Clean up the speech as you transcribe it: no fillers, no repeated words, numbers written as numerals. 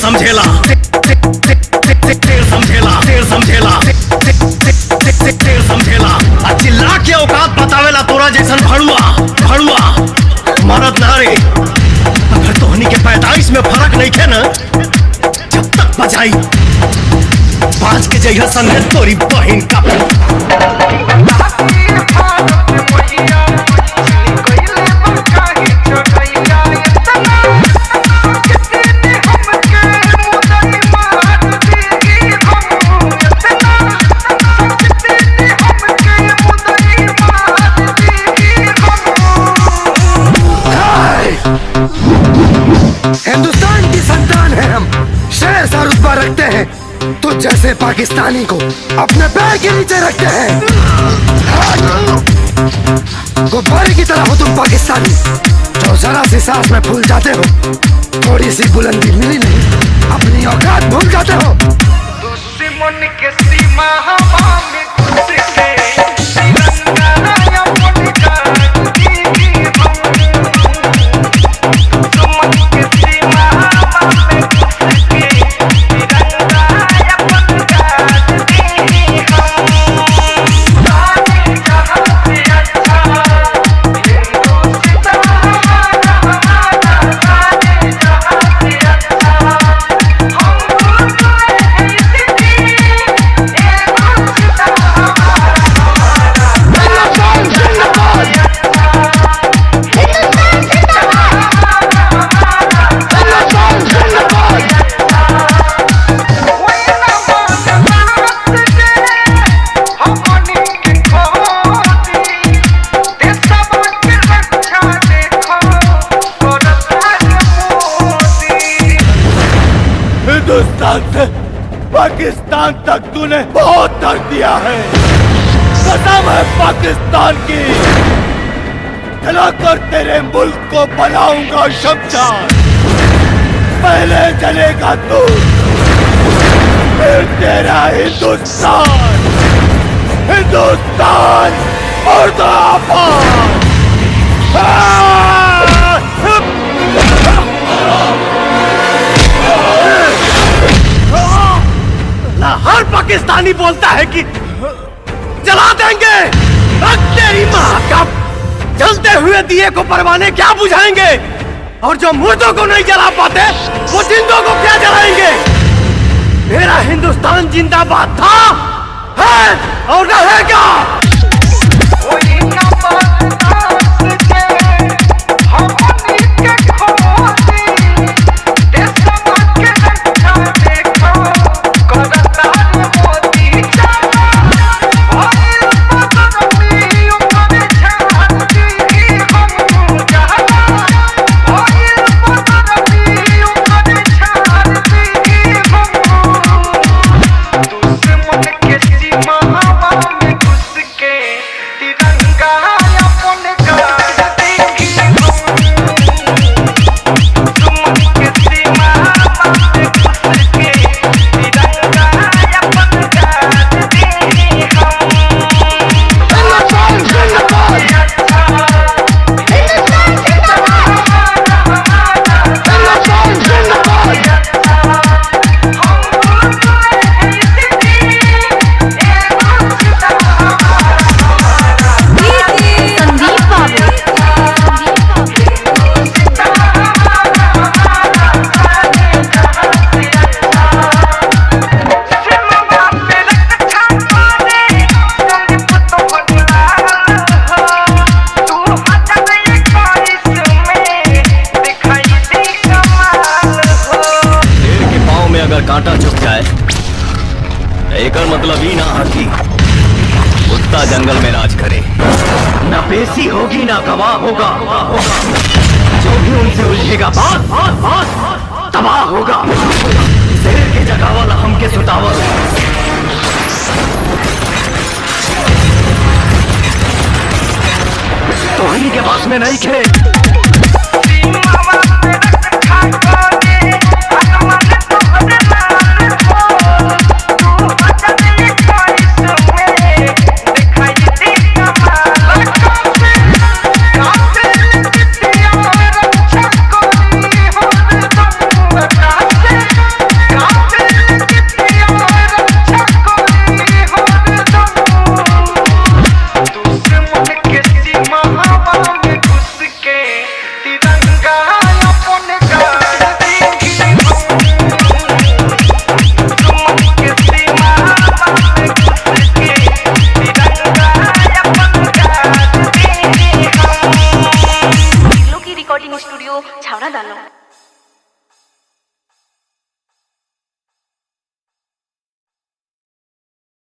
समझेला, चिल्ला के औकात बतावेला तोरा जैसन भड़ुआ मरद ना रे। अगर तोहनी के पैदाइश में फर्क नहीं थे ना, जब तक बजाई बाज के जइहा संगे तोरी बहिन का। हिंदुस्तान की संतान है हम, शेर सा रुतबा रखते हैं, तो जैसे पाकिस्तानी को अपने पैर के नीचे रखते हैं। गुब्बारे की तरह हो तुम पाकिस्तानी, जो जरा सी सांस में फूल जाते हो, थोड़ी सी बुलंदी मिली नहीं अपनी औकात भूल जाते हो। दुश्मन के सीमा में घुस के पाकिस्तान तक तूने बहुत दर्द दिया है। कसम है पाकिस्तान की, जलाकर तेरे मुल्क को बनाऊंगा शमशान। पहले जलेगा तू, फिर तेरा हिंदुस्तान। हिंदुस्तान मुर्दाबाद। हर पाकिस्तानी बोलता है कि जला देंगे, तेरी माँ का जलते हुए दिए को परवाने क्या बुझाएंगे, और जो मुर्दों को नहीं जला पाते वो जिंदों को क्या जलाएंगे। मेरा हिंदुस्तान जिंदाबाद था, है और रहेगा। कांटा चुभ जाए एक मतलब ही ना हाथी कुत्ता जंगल में राज करे। ना पेशी होगी ना गवाह होगा, जो भी उनसे उलझेगा बात तबाह होगा। शेर के जगावल हमके सुतावल, तोहनी के पास में नहीं खे। स्टूडियो छावड़ा दानो।